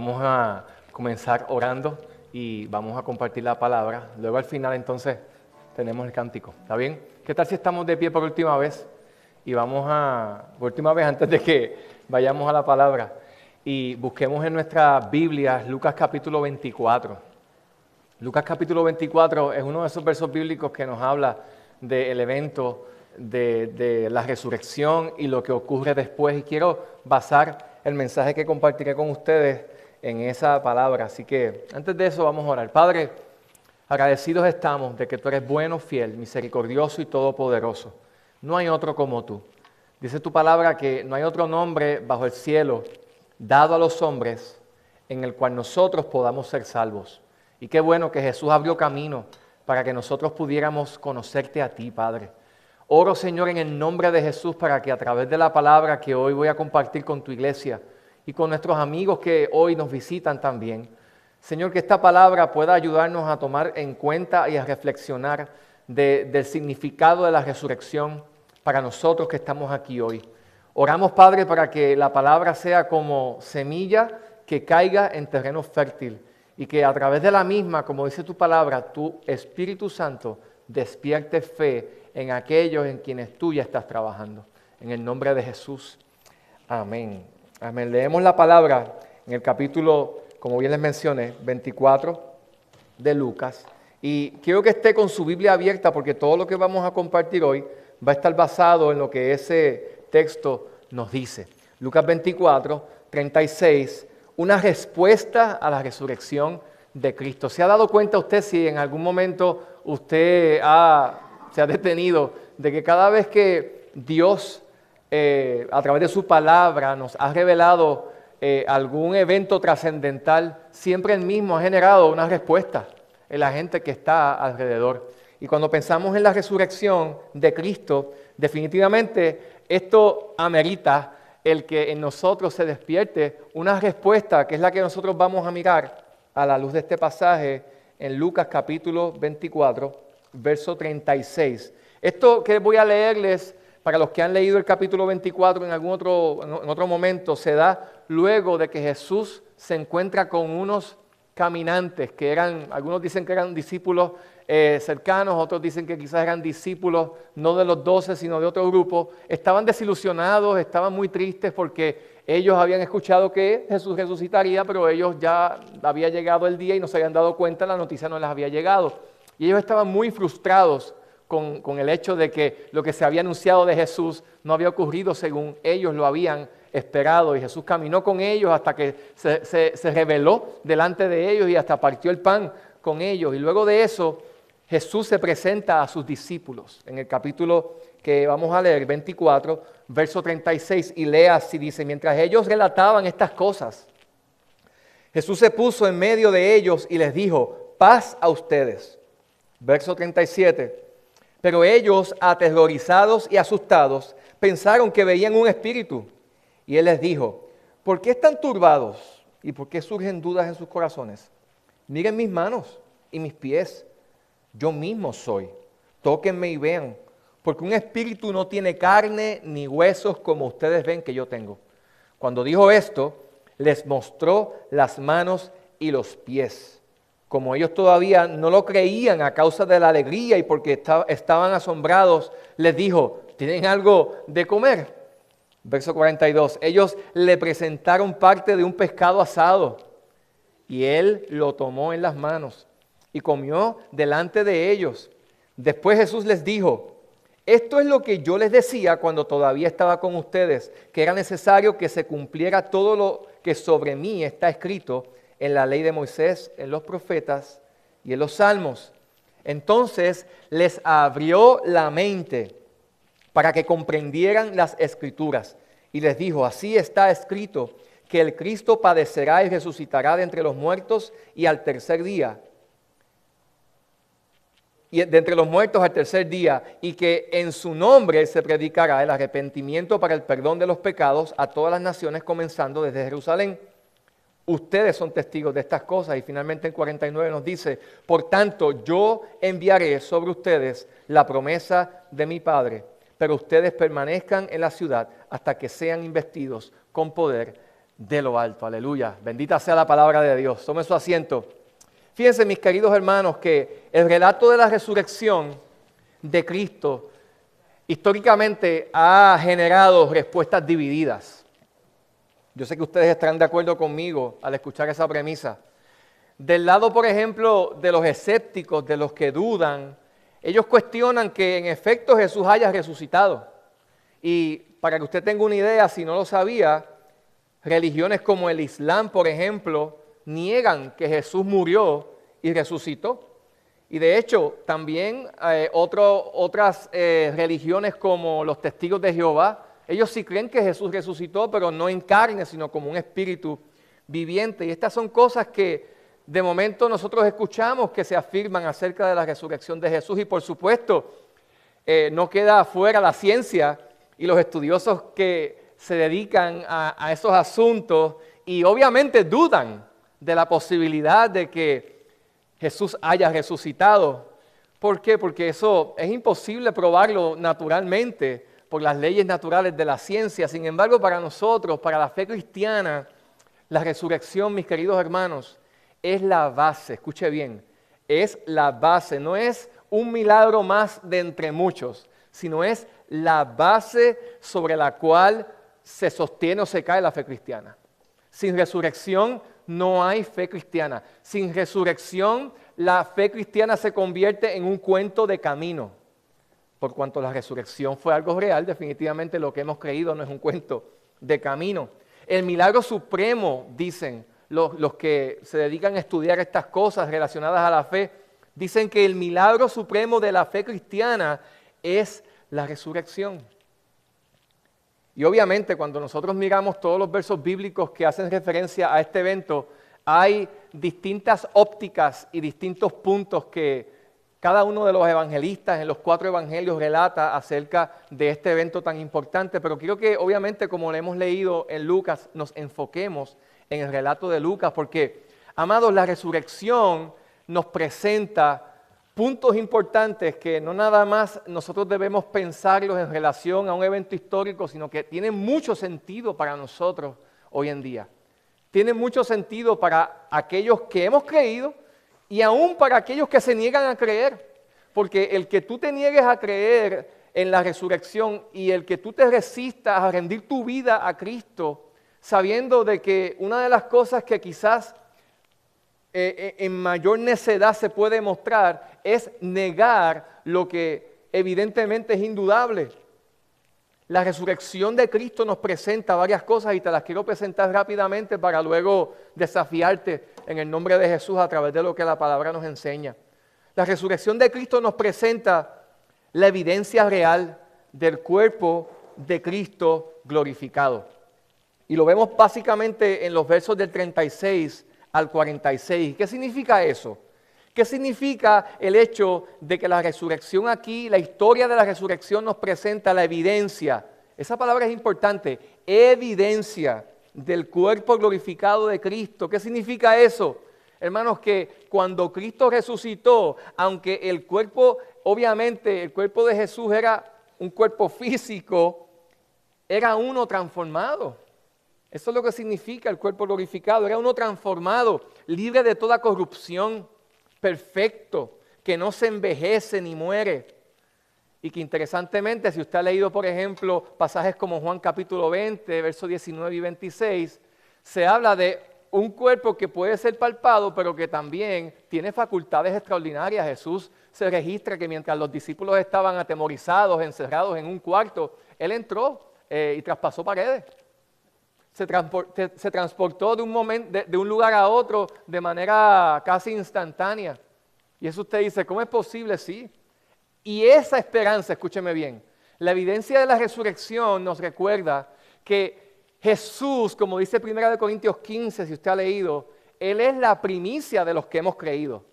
Vamos a comenzar orando y vamos a compartir la palabra. Luego al final entonces tenemos el cántico. ¿Está bien? ¿Qué tal si estamos de pie por última vez? Y por última vez antes de que vayamos a la palabra. Y busquemos en nuestras Biblias Lucas capítulo 24. Lucas capítulo 24 es uno de esos versos bíblicos que nos habla del evento de la resurrección y lo que ocurre después. Y quiero basar el mensaje que compartiré con ustedes en esa palabra. Así que antes de eso vamos a orar. Padre, agradecidos estamos de que tú eres bueno, fiel, misericordioso y todopoderoso. No hay otro como tú. Dice tu palabra que no hay otro nombre bajo el cielo dado a los hombres en el cual nosotros podamos ser salvos. Y qué bueno que Jesús abrió camino para que nosotros pudiéramos conocerte a ti, Padre. Oro, Señor, en el nombre de Jesús para que a través de la palabra que hoy voy a compartir con tu iglesia y con nuestros amigos que hoy nos visitan también, Señor, que esta palabra pueda ayudarnos a tomar en cuenta y a reflexionar del significado de la resurrección para nosotros que estamos aquí hoy. Oramos, Padre, para que la palabra sea como semilla que caiga en terreno fértil y que a través de la misma, como dice tu palabra, tu Espíritu Santo despierte fe en aquellos en quienes tú ya estás trabajando. En el nombre de Jesús. Amén. Amén. Leemos la palabra en el capítulo, como bien les mencioné, 24 de Lucas. Y quiero que esté con su Biblia abierta porque todo lo que vamos a compartir hoy va a estar basado en lo que ese texto nos dice. Lucas 24, 36, una respuesta a la resurrección de Cristo. ¿Se ha dado cuenta usted si en algún momento usted se ha detenido de que cada vez que Dios a través de su palabra nos ha revelado algún evento trascendental, siempre él mismo ha generado una respuesta en la gente que está alrededor? Y cuando pensamos en la resurrección de Cristo, definitivamente esto amerita el que en nosotros se despierte una respuesta que es la que nosotros vamos a mirar a la luz de este pasaje en Lucas capítulo 24, verso 36. Esto que voy a leerles, para los que han leído el capítulo 24 en otro momento, se da luego de que Jesús se encuentra con unos caminantes que algunos dicen que eran discípulos cercanos, otros dicen que quizás eran discípulos no de los 12 sino de otro grupo. Estaban desilusionados, estaban muy tristes porque ellos habían escuchado que Jesús resucitaría, pero ellos ya había llegado el día y no se habían dado cuenta, la noticia no les había llegado. Y ellos estaban muy frustrados con el hecho de que lo que se había anunciado de Jesús no había ocurrido según ellos lo habían esperado. Y Jesús caminó con ellos hasta que se reveló delante de ellos y hasta partió el pan con ellos. Y luego de eso, Jesús se presenta a sus discípulos. En el capítulo que vamos a leer, 24, verso 36, y lee así, dice: mientras ellos relataban estas cosas, Jesús se puso en medio de ellos y les dijo: paz a ustedes. Verso 37, pero ellos, aterrorizados y asustados, pensaron que veían un espíritu. Y él les dijo: ¿por qué están turbados y por qué surgen dudas en sus corazones? Miren mis manos y mis pies, yo mismo soy. Tóquenme y vean, porque un espíritu no tiene carne ni huesos como ustedes ven que yo tengo. Cuando dijo esto, les mostró las manos y los pies. Como ellos todavía no lo creían a causa de la alegría y porque estaban asombrados, les dijo: ¿tienen algo de comer? Verso 42, ellos le presentaron parte de un pescado asado y él lo tomó en las manos y comió delante de ellos. Después Jesús les dijo: esto es lo que yo les decía cuando todavía estaba con ustedes, que era necesario que se cumpliera todo lo que sobre mí está escrito en la ley de Moisés, en los profetas y en los salmos. Entonces les abrió la mente para que comprendieran las Escrituras. Y les dijo: así está escrito, que el Cristo padecerá y resucitará de entre los muertos y al tercer día. Y de entre los muertos al tercer día, y que en su nombre se predicará el arrepentimiento para el perdón de los pecados a todas las naciones, comenzando desde Jerusalén. Ustedes son testigos de estas cosas. Y finalmente en 49 nos dice: por tanto, yo enviaré sobre ustedes la promesa de mi Padre, pero ustedes permanezcan en la ciudad hasta que sean investidos con poder de lo alto. Aleluya. Bendita sea la palabra de Dios. Tome su asiento. Fíjense, mis queridos hermanos, que el relato de la resurrección de Cristo históricamente ha generado respuestas divididas. Yo sé que ustedes estarán de acuerdo conmigo al escuchar esa premisa. Del lado, por ejemplo, de los escépticos, de los que dudan, ellos cuestionan que en efecto Jesús haya resucitado. Y para que usted tenga una idea, si no lo sabía, religiones como el Islam, por ejemplo, niegan que Jesús murió y resucitó. Y de hecho, también otras religiones como los testigos de Jehová, ellos sí creen que Jesús resucitó, pero no en carne, sino como un espíritu viviente. Y estas son cosas que de momento nosotros escuchamos que se afirman acerca de la resurrección de Jesús. Y por supuesto, no queda afuera la ciencia y los estudiosos que se dedican a esos asuntos y obviamente dudan de la posibilidad de que Jesús haya resucitado. ¿Por qué? Porque eso es imposible probarlo naturalmente por las leyes naturales de la ciencia. Sin embargo, para nosotros, para la fe cristiana, la resurrección, mis queridos hermanos, es la base. Escuche bien, es la base. No es un milagro más de entre muchos, sino es la base sobre la cual se sostiene o se cae la fe cristiana. Sin resurrección no hay fe cristiana. Sin resurrección, la fe cristiana se convierte en un cuento de camino. Por cuanto la resurrección fue algo real, definitivamente lo que hemos creído no es un cuento de camino. El milagro supremo, dicen los que se dedican a estudiar estas cosas relacionadas a la fe, dicen que el milagro supremo de la fe cristiana es la resurrección. Y obviamente cuando nosotros miramos todos los versos bíblicos que hacen referencia a este evento, hay distintas ópticas y distintos puntos que cada uno de los evangelistas en los 4 evangelios relata acerca de este evento tan importante. Pero quiero que obviamente, como lo hemos leído en Lucas, nos enfoquemos en el relato de Lucas, porque, amados, la resurrección nos presenta puntos importantes que no nada más nosotros debemos pensarlos en relación a un evento histórico, sino que tienen mucho sentido para nosotros hoy en día. Tienen mucho sentido para aquellos que hemos creído y aún para aquellos que se niegan a creer. Porque el que tú te niegues a creer en la resurrección y el que tú te resistas a rendir tu vida a Cristo, sabiendo de que una de las cosas que quizás en mayor necedad se puede mostrar es negar lo que evidentemente es indudable. La resurrección de Cristo nos presenta varias cosas y te las quiero presentar rápidamente para luego desafiarte en el nombre de Jesús a través de lo que la palabra nos enseña. La resurrección de Cristo nos presenta la evidencia real del cuerpo de Cristo glorificado. Y lo vemos básicamente en los versos del 36 al 46. ¿Qué significa eso? ¿Qué significa el hecho de que la resurrección aquí, la historia de la resurrección nos presenta la evidencia? Esa palabra es importante, evidencia del cuerpo glorificado de Cristo. ¿Qué significa eso? Hermanos, que cuando Cristo resucitó, aunque el cuerpo, obviamente el cuerpo de Jesús era un cuerpo físico, era uno transformado. Eso es lo que significa el cuerpo glorificado. Era uno transformado, libre de toda corrupción, perfecto, que no se envejece ni muere. Y que interesantemente, si usted ha leído, por ejemplo, pasajes como Juan capítulo 20, versos 19 y 26, se habla de un cuerpo que puede ser palpado, pero que también tiene facultades extraordinarias. Jesús se registra que mientras los discípulos estaban atemorizados, encerrados en un cuarto, Él entró y traspasó paredes. Se transportó de un lugar a otro de manera casi instantánea. Y eso usted dice, ¿cómo es posible? Sí. Y esa esperanza, escúcheme bien, la evidencia de la resurrección nos recuerda que Jesús, como dice 1 Corintios 15, si usted ha leído, Él es la primicia de los que hemos creído.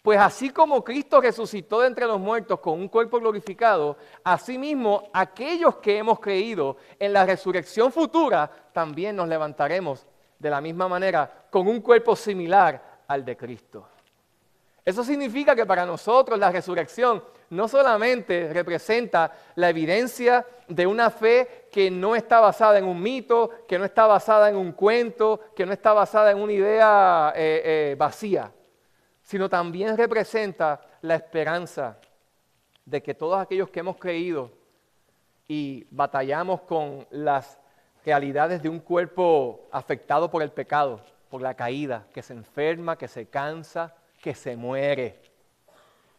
Pues así como Cristo resucitó de entre los muertos con un cuerpo glorificado, asimismo aquellos que hemos creído en la resurrección futura, también nos levantaremos de la misma manera con un cuerpo similar al de Cristo. Eso significa que para nosotros la resurrección no solamente representa la evidencia de una fe que no está basada en un mito, que no está basada en un cuento, que no está basada en una idea vacía, sino también representa la esperanza de que todos aquellos que hemos creído y batallamos con las realidades de un cuerpo afectado por el pecado, por la caída, que se enferma, que se cansa, que se muere.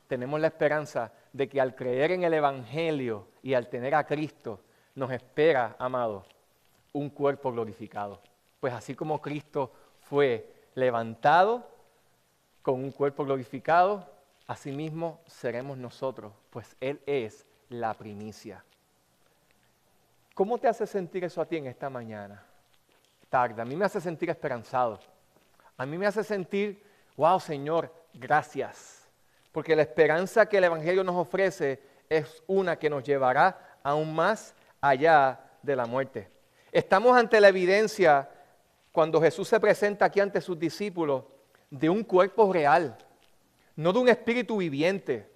Tenemos la esperanza de que al creer en el Evangelio y al tener a Cristo, nos espera, amados, un cuerpo glorificado. Pues así como Cristo fue levantado con un cuerpo glorificado, asimismo seremos nosotros, pues Él es la primicia. ¿Cómo te hace sentir eso a ti en esta mañana? Tarde. A mí me hace sentir esperanzado. A mí me hace sentir, wow, Señor, gracias. Porque la esperanza que el Evangelio nos ofrece es una que nos llevará aún más allá de la muerte. Estamos ante la evidencia, cuando Jesús se presenta aquí ante sus discípulos, de un cuerpo real, no de un espíritu viviente.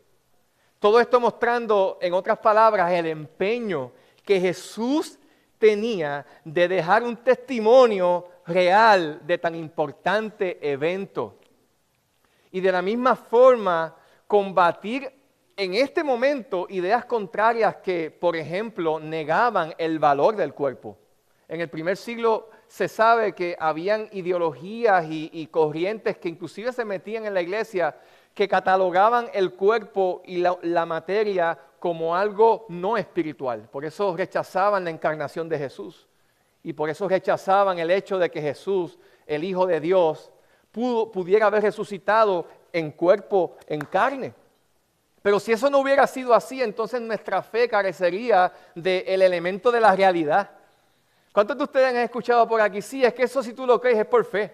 Todo esto mostrando, en otras palabras, el empeño que Jesús tenía de dejar un testimonio real de tan importante evento. Y de la misma forma, combatir en este momento ideas contrarias que, por ejemplo, negaban el valor del cuerpo. En el primer siglo se sabe que habían ideologías y corrientes que inclusive se metían en la iglesia que catalogaban el cuerpo y la materia como algo no espiritual. Por eso rechazaban la encarnación de Jesús. Y por eso rechazaban el hecho de que Jesús, el Hijo de Dios, pudiera haber resucitado en cuerpo, en carne. Pero si eso no hubiera sido así, entonces nuestra fe carecería del elemento de la realidad. ¿Cuántos de ustedes han escuchado por aquí? Sí, es que eso si tú lo crees es por fe.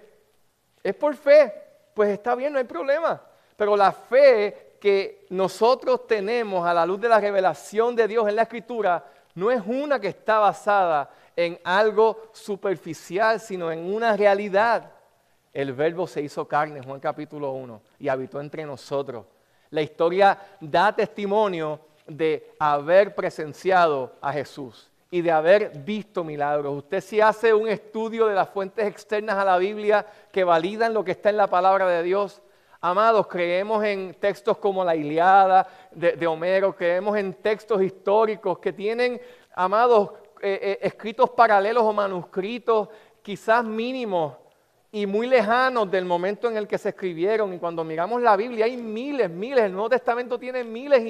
Es por fe. Pues está bien, no hay problema. Pero la fe que nosotros tenemos a la luz de la revelación de Dios en la Escritura no es una que está basada en algo superficial, sino en una realidad. El Verbo se hizo carne, Juan capítulo 1, y habitó entre nosotros. La historia da testimonio de haber presenciado a Jesús y de haber visto milagros. Usted si hace un estudio de las fuentes externas a la Biblia que validan lo que está en la palabra de Dios, amados, creemos en textos como la Ilíada de Homero, creemos en textos históricos que tienen, amados, escritos paralelos o manuscritos quizás mínimos y muy lejanos del momento en el que se escribieron. Y cuando miramos la Biblia hay miles, el Nuevo Testamento tiene miles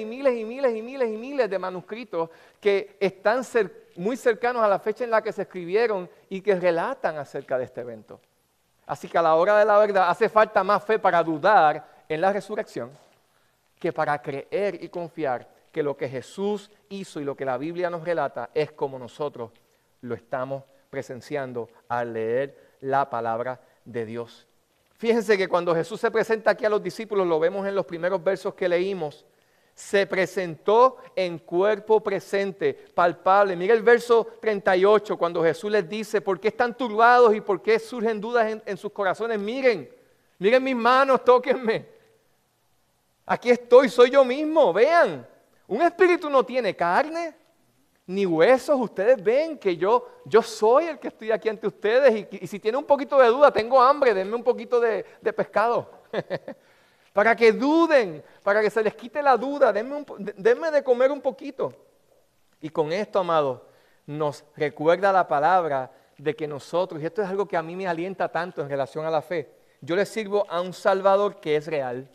de manuscritos que están muy cercanos a la fecha en la que se escribieron y que relatan acerca de este evento. Así que a la hora de la verdad hace falta más fe para dudar en la resurrección que para creer y confiar que lo que Jesús hizo y lo que la Biblia nos relata es como nosotros lo estamos presenciando al leer la palabra de Dios. Fíjense que cuando Jesús se presenta aquí a los discípulos, lo vemos en los primeros versos que leímos, se presentó en cuerpo presente, palpable. Mira el verso 38, cuando Jesús les dice, ¿por qué están turbados y por qué surgen dudas en sus corazones? Miren mis manos, tóquenme. Aquí estoy, soy yo mismo, vean. Un espíritu no tiene carne ni huesos. Ustedes ven que yo soy el que estoy aquí ante ustedes y si tienen un poquito de duda, tengo hambre, denme un poquito de pescado. Para que duden, para que se les quite la duda, denme de comer un poquito. Y con esto, amados, nos recuerda la palabra de que nosotros, y esto es algo que a mí me alienta tanto en relación a la fe, yo le sirvo a un Salvador que es real,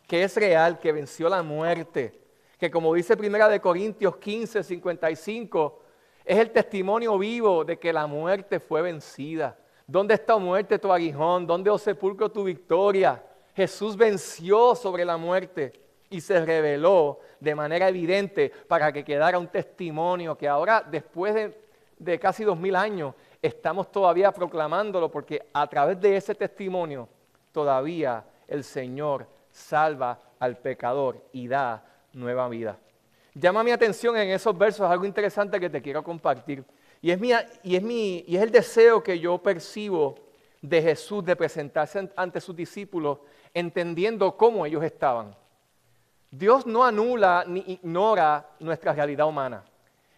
que venció la muerte, que como dice 1 Corintios 15, 55, es el testimonio vivo de que la muerte fue vencida. ¿Dónde está, oh muerte, tu aguijón? ¿Dónde, oh sepulcro, tu victoria? Jesús venció sobre la muerte y se reveló de manera evidente para que quedara un testimonio que ahora, después de casi 2000 años, estamos todavía proclamándolo porque a través de ese testimonio todavía el Señor salva al pecador y da nueva vida. Llama mi atención en esos versos algo interesante que te quiero compartir. Y es el deseo que yo percibo de Jesús de presentarse ante sus discípulos entendiendo cómo ellos estaban. Dios no anula ni ignora nuestra realidad humana.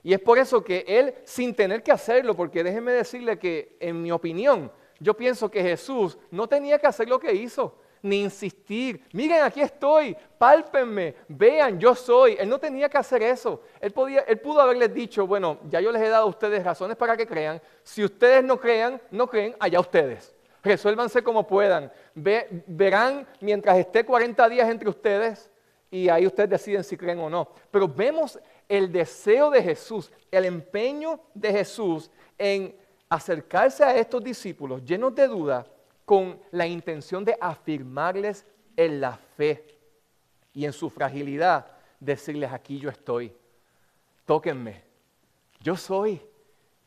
Y es por eso que Él, sin tener que hacerlo, porque déjenme decirle que en mi opinión, yo pienso que Jesús no tenía que hacer lo que hizo, ni insistir. Miren, aquí estoy, pálpenme, vean, yo soy. Él no tenía que hacer eso. Él pudo haberles dicho, bueno, ya yo les he dado a ustedes razones para que crean. Si ustedes no creen, allá ustedes. Resuélvanse como puedan. Verán mientras esté 40 días entre ustedes y ahí ustedes deciden si creen o no. Pero vemos el deseo de Jesús, el empeño de Jesús en acercarse a estos discípulos llenos de duda con la intención de afirmarles en la fe y en su fragilidad, decirles aquí yo estoy, tóquenme, yo soy.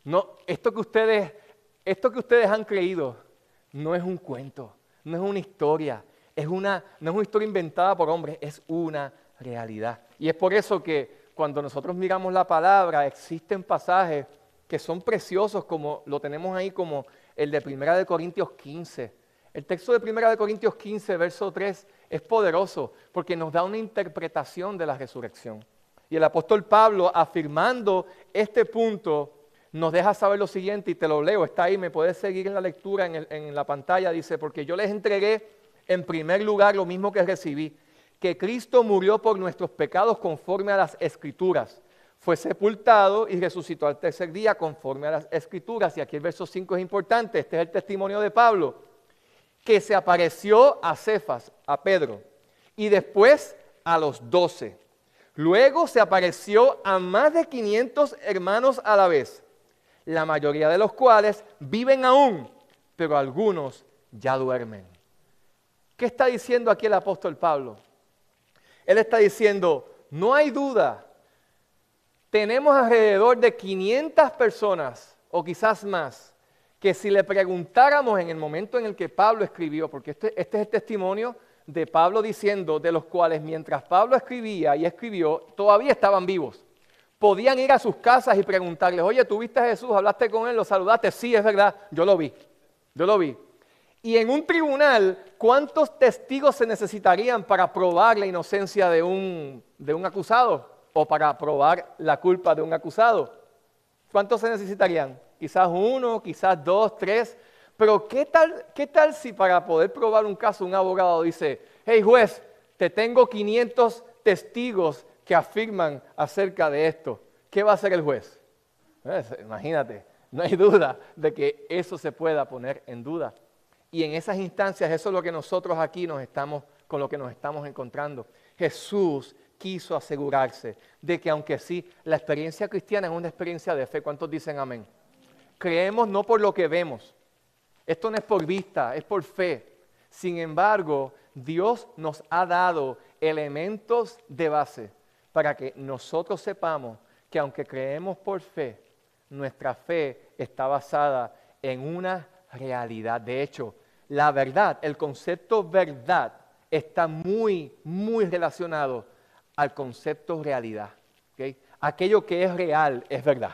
No, esto que ustedes han creído no es un cuento, no es una historia, no es una historia inventada por hombres, es una realidad. Y es por eso que cuando nosotros miramos la palabra, existen pasajes que son preciosos, como lo tenemos ahí, como el de 1 Corintios 15. El texto de 1 Corintios 15, verso 3, es poderoso porque nos da una interpretación de la resurrección. Y el apóstol Pablo, afirmando este punto, nos deja saber lo siguiente, y te lo leo, está ahí, me puedes seguir en la lectura en la pantalla, dice, porque yo les entregué en primer lugar lo mismo que recibí, que Cristo murió por nuestros pecados conforme a las Escrituras, fue sepultado y resucitó al tercer día conforme a las Escrituras. Y aquí el verso 5 es importante, este es el testimonio de Pablo, que se apareció a Cefas, a Pedro, y después a los 12. Luego se apareció a más de 500 hermanos a la vez, la mayoría de los cuales viven aún, pero algunos ya duermen. ¿Qué está diciendo aquí el apóstol Pablo? Él está diciendo, no hay duda, tenemos alrededor de 500 personas, o quizás más, que si le preguntáramos en el momento en el que Pablo escribió, porque este es el testimonio de Pablo diciendo, de los cuales mientras Pablo escribía y escribió, todavía estaban vivos. Podían ir a sus casas y preguntarles, oye, ¿tú viste a Jesús? ¿Hablaste con él? ¿Lo saludaste? Sí, es verdad, yo lo vi. Y en un tribunal, ¿cuántos testigos se necesitarían para probar la inocencia de un acusado? O para probar la culpa de un acusado. ¿Cuántos se necesitarían? Quizás 1, quizás 2, 3. Pero ¿qué tal si para poder probar un caso un abogado dice, hey juez, te tengo 500 testigos que afirman acerca de esto? ¿Qué va a hacer el juez? Imagínate, no hay duda de que eso se pueda poner en duda. Y en esas instancias, eso es lo que nosotros aquí con lo que nos estamos encontrando. Jesús quiso asegurarse de que aunque sí, la experiencia cristiana es una experiencia de fe. ¿Cuántos dicen amén? Creemos no por lo que vemos. Esto no es por vista, es por fe. Sin embargo, Dios nos ha dado elementos de base para que nosotros sepamos que aunque creemos por fe, nuestra fe está basada en una realidad. De hecho, la verdad, el concepto verdad está muy, muy relacionado al concepto realidad. ¿Okay? Aquello que es real es verdad.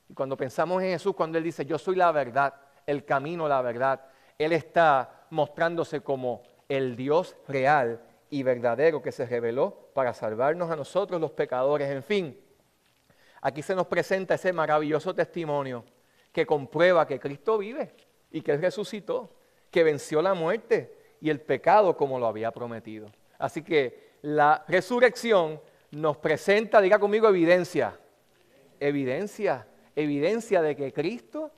Y cuando pensamos en Jesús, cuando Él dice, yo soy la verdad, el camino, la verdad, Él está mostrándose como el Dios real y verdadero que se reveló para salvarnos a nosotros los pecadores. En fin, aquí se nos presenta ese maravilloso testimonio que comprueba que Cristo vive y que Él resucitó, que venció la muerte y el pecado como lo había prometido. Así que la resurrección nos presenta, diga conmigo, evidencia de que Cristo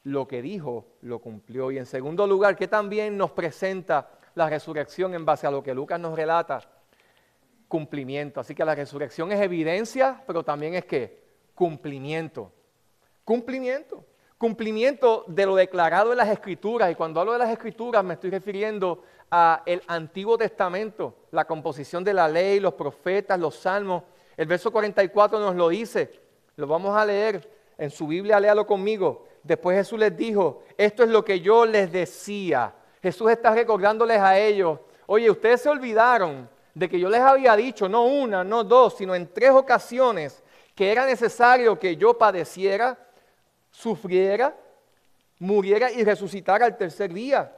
lo que dijo lo cumplió. Y en segundo lugar, que también nos presenta la resurrección en base a lo que Lucas nos relata, cumplimiento. Así que la resurrección es evidencia, pero también es ¿qué? Cumplimiento. Cumplimiento de lo declarado en las Escrituras. Y cuando hablo de las Escrituras me estoy refiriendo al Antiguo Testamento, la composición de la ley, los profetas, los salmos. El verso 44 nos lo dice, lo vamos a leer en su Biblia, léalo conmigo. Después Jesús les dijo, esto es lo que yo les decía. Jesús está recordándoles a ellos, oye, ustedes se olvidaron de que yo les había dicho, no una, no dos, sino en 3 ocasiones, que era necesario que yo padeciera, sufriera, muriera y resucitara al tercer día.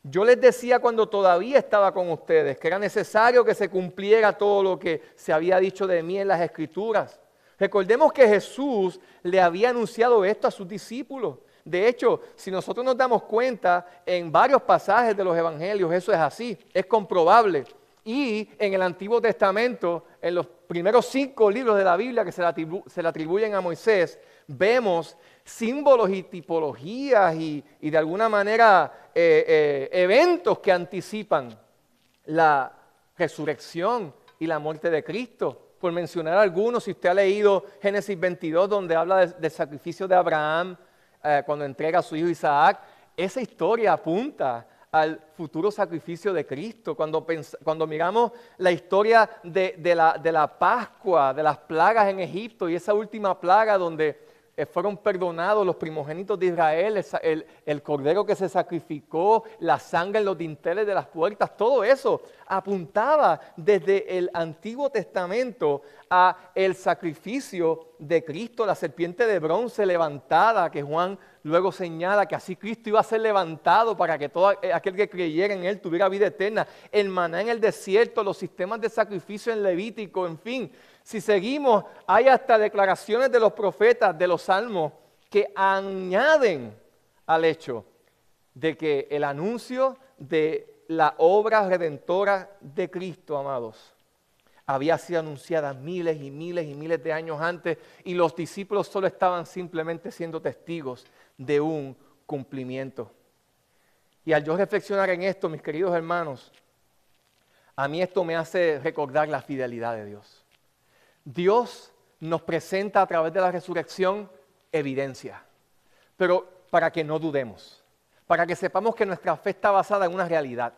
Yo les decía cuando todavía estaba con ustedes que era necesario que se cumpliera todo lo que se había dicho de mí en las Escrituras. Recordemos que Jesús le había anunciado esto a sus discípulos. De hecho, si nosotros nos damos cuenta, en varios pasajes de los evangelios eso es así, es comprobable. Y en el Antiguo Testamento, en los primeros 5 libros de la Biblia que se le atribuyen a Moisés, vemos símbolos y tipologías y de alguna manera eventos que anticipan la resurrección y la muerte de Cristo. Por mencionar algunos, si usted ha leído Génesis 22, donde habla del sacrificio de Abraham, cuando entrega a su hijo Isaac, esa historia apunta al futuro sacrificio de Cristo. Cuando miramos la historia de la Pascua, de las plagas en Egipto y esa última plaga donde fueron perdonados los primogénitos de Israel, el cordero que se sacrificó, la sangre en los dinteles de las puertas, todo eso apuntaba desde el Antiguo Testamento a el sacrificio de Cristo, la serpiente de bronce levantada, que Juan luego señala que así Cristo iba a ser levantado para que todo aquel que creyera en Él tuviera vida eterna, el maná en el desierto, los sistemas de sacrificio en Levítico, en fin. Si seguimos, hay hasta declaraciones de los profetas, de los salmos, que añaden al hecho de que el anuncio de la obra redentora de Cristo, amados, había sido anunciada miles y miles y miles de años antes y los discípulos solo estaban simplemente siendo testigos de un cumplimiento. Y al yo reflexionar en esto, mis queridos hermanos, a mí esto me hace recordar la fidelidad de Dios. Dios nos presenta a través de la resurrección evidencia, pero para que no dudemos, para que sepamos que nuestra fe está basada en una realidad,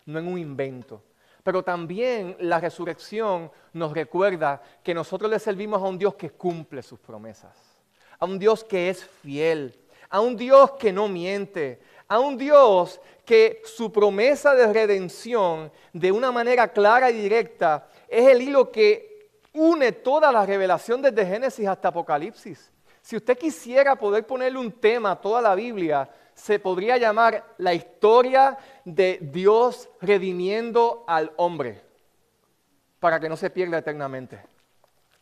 no en un invento. Pero también la resurrección nos recuerda que nosotros le servimos a un Dios que cumple sus promesas, a un Dios que es fiel, a un Dios que no miente, a un Dios que su promesa de redención de una manera clara y directa es el hilo que une toda la revelación desde Génesis hasta Apocalipsis. Si usted quisiera poder ponerle un tema a toda la Biblia, se podría llamar la historia de Dios redimiendo al hombre para que no se pierda eternamente.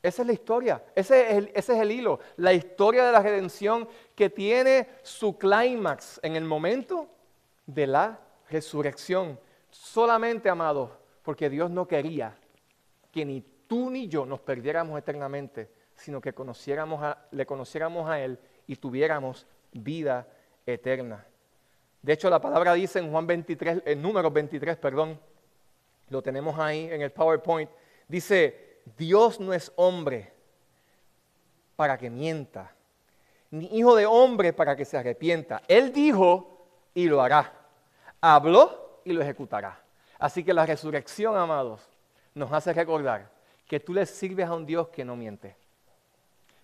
Esa es la historia, ese es el hilo, la historia de la redención que tiene su clímax en el momento de la resurrección. Solamente, amados, porque Dios no quería que ni tú ni yo nos perdiéramos eternamente, sino que le conociéramos a Él y tuviéramos vida eterna. De hecho, la palabra dice en Juan 23, en Números 23, lo tenemos ahí en el PowerPoint, dice, Dios no es hombre para que mienta, ni hijo de hombre para que se arrepienta. Él dijo y lo hará, habló y lo ejecutará. Así que la resurrección, amados, nos hace recordar que tú le sirves a un Dios que no miente.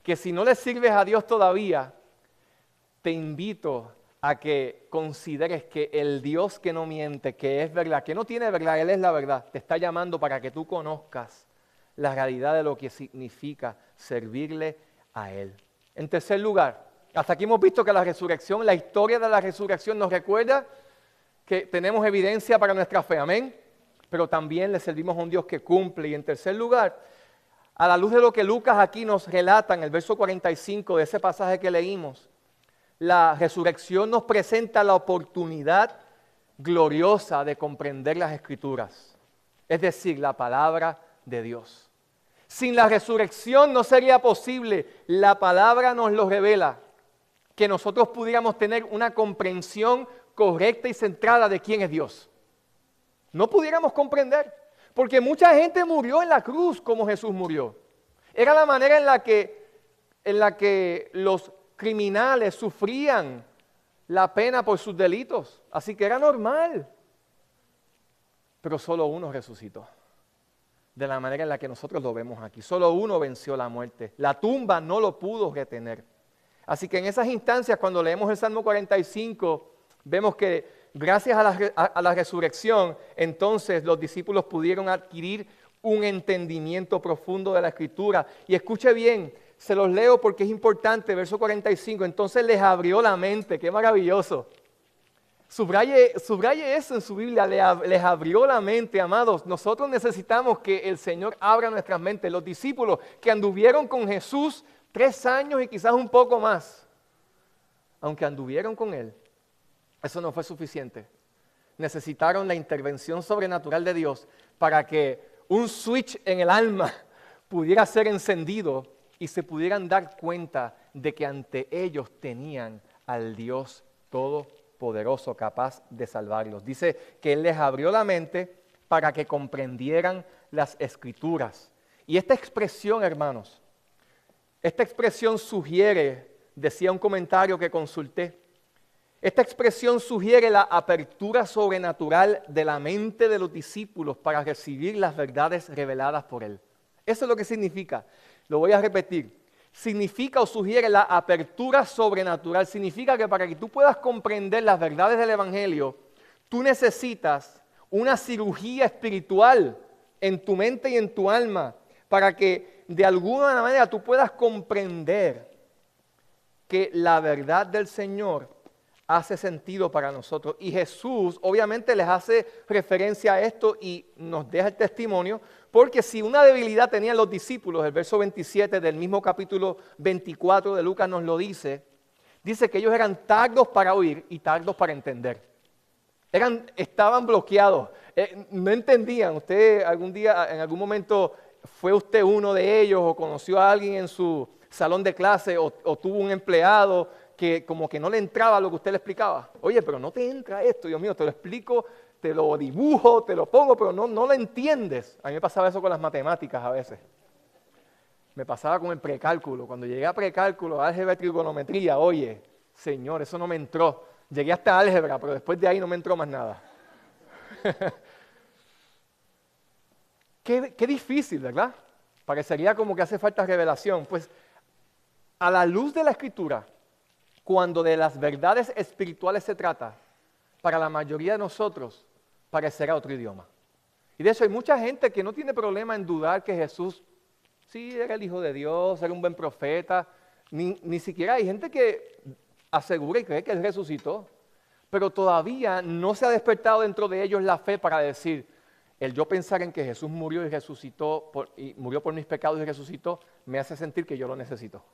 Que si no le sirves a Dios todavía, te invito a que consideres que el Dios que no miente, que es verdad, que no tiene verdad, Él es la verdad, te está llamando para que tú conozcas la realidad de lo que significa servirle a Él. En tercer lugar, hasta aquí hemos visto que la resurrección, la historia de la resurrección nos recuerda que tenemos evidencia para nuestra fe, amén. Pero también le servimos a un Dios que cumple. Y en tercer lugar, a la luz de lo que Lucas aquí nos relata en el verso 45 de ese pasaje que leímos, la resurrección nos presenta la oportunidad gloriosa de comprender las Escrituras, es decir, la palabra de Dios. Sin la resurrección no sería posible, la palabra nos lo revela, que nosotros pudiéramos tener una comprensión correcta y centrada de quién es Dios. No pudiéramos comprender, porque mucha gente murió en la cruz como Jesús murió. Era la manera en la que los criminales sufrían la pena por sus delitos, así que era normal. Pero solo uno resucitó, de la manera en la que nosotros lo vemos aquí. Solo uno venció la muerte, la tumba no lo pudo retener. Así que en esas instancias, cuando leemos el Salmo 45, vemos que gracias a la resurrección, entonces los discípulos pudieron adquirir un entendimiento profundo de la Escritura. Y escuche bien, se los leo porque es importante, verso 45, entonces les abrió la mente, qué maravilloso. Subraye eso en su Biblia, les abrió la mente, amados. Nosotros necesitamos que el Señor abra nuestras mentes. Los discípulos que anduvieron con Jesús 3 años y quizás un poco más, aunque anduvieron con Él, eso no fue suficiente. Necesitaron la intervención sobrenatural de Dios para que un switch en el alma pudiera ser encendido y se pudieran dar cuenta de que ante ellos tenían al Dios Todopoderoso, capaz de salvarlos. Dice que Él les abrió la mente para que comprendieran las Escrituras. Y esta expresión, hermanos, esta expresión sugiere, decía un comentario que consulté, esta expresión sugiere la apertura sobrenatural de la mente de los discípulos para recibir las verdades reveladas por Él. Eso es lo que significa. Lo voy a repetir. Significa o sugiere la apertura sobrenatural. Significa que para que tú puedas comprender las verdades del Evangelio, tú necesitas una cirugía espiritual en tu mente y en tu alma para que de alguna manera tú puedas comprender que la verdad del Señor hace sentido para nosotros. Y Jesús obviamente les hace referencia a esto y nos deja el testimonio, porque si una debilidad tenían los discípulos, el verso 27 del mismo capítulo 24 de Lucas nos lo dice que ellos eran tardos para oír y tardos para entender. Estaban bloqueados, no entendían. Usted algún día, en algún momento, fue usted uno de ellos o conoció a alguien en su salón de clase o tuvo un empleado que como que no le entraba lo que usted le explicaba. Oye, pero no te entra esto, Dios mío, te lo explico, te lo dibujo, te lo pongo, pero no lo entiendes. A mí me pasaba eso con las matemáticas a veces. Me pasaba con el precálculo. Cuando llegué a precálculo, álgebra y trigonometría, oye, Señor, eso no me entró. Llegué hasta álgebra, pero después de ahí no me entró más nada. Qué difícil, ¿verdad? Parecería como que hace falta revelación. Pues a la luz de la Escritura, cuando de las verdades espirituales se trata, para la mayoría de nosotros parecerá otro idioma. Y de eso hay mucha gente que no tiene problema en dudar que Jesús sí era el Hijo de Dios, era un buen profeta. Ni siquiera hay gente que asegura y cree que Él resucitó. Pero todavía no se ha despertado dentro de ellos la fe para decir, el yo pensar en que Jesús murió y resucitó, y murió por mis pecados y resucitó, me hace sentir que yo lo necesito.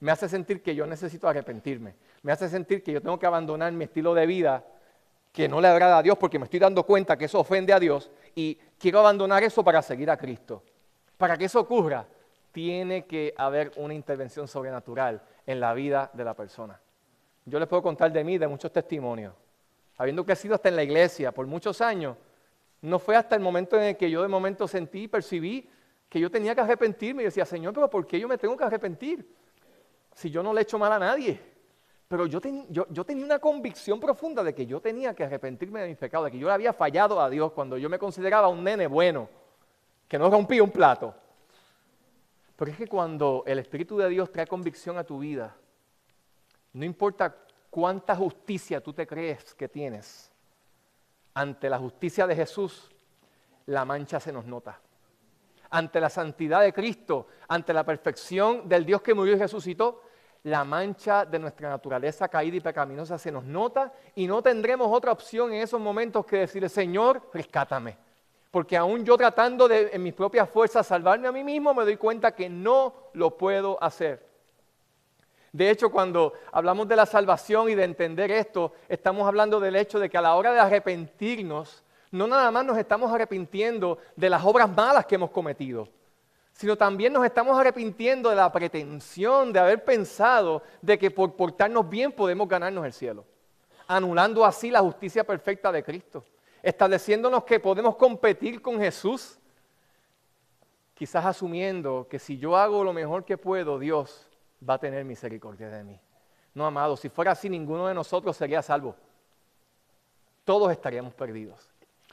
Me hace sentir que yo necesito arrepentirme. Me hace sentir que yo tengo que abandonar mi estilo de vida que no le agrada a Dios porque me estoy dando cuenta que eso ofende a Dios y quiero abandonar eso para seguir a Cristo. Para que eso ocurra, tiene que haber una intervención sobrenatural en la vida de la persona. Yo les puedo contar de mí, de muchos testimonios. Habiendo crecido hasta en la iglesia por muchos años, no fue hasta el momento en el que yo de momento sentí y percibí que yo tenía que arrepentirme. Y decía, Señor, ¿pero por qué yo me tengo que arrepentir? Si yo no le he hecho mal a nadie. Pero yo tenía una convicción profunda de que yo tenía que arrepentirme de mis pecados, de que yo le había fallado a Dios cuando yo me consideraba un nene bueno, que no rompía un plato. Pero es que cuando el Espíritu de Dios trae convicción a tu vida, no importa cuánta justicia tú te crees que tienes, ante la justicia de Jesús, la mancha se nos nota. Ante la santidad de Cristo, ante la perfección del Dios que murió y resucitó, la mancha de nuestra naturaleza caída y pecaminosa se nos nota y no tendremos otra opción en esos momentos que decirle, Señor, rescátame. Porque aún yo tratando de en mis propias fuerzas salvarme a mí mismo, me doy cuenta que no lo puedo hacer. De hecho, cuando hablamos de la salvación y de entender esto, estamos hablando del hecho de que a la hora de arrepentirnos, no nada más nos estamos arrepintiendo de las obras malas que hemos cometido, sino también nos estamos arrepintiendo de la pretensión de haber pensado de que por portarnos bien podemos ganarnos el cielo, anulando así la justicia perfecta de Cristo, estableciéndonos que podemos competir con Jesús, quizás asumiendo que si yo hago lo mejor que puedo, Dios va a tener misericordia de mí. No, amado, si fuera así, ninguno de nosotros sería salvo. Todos estaríamos perdidos.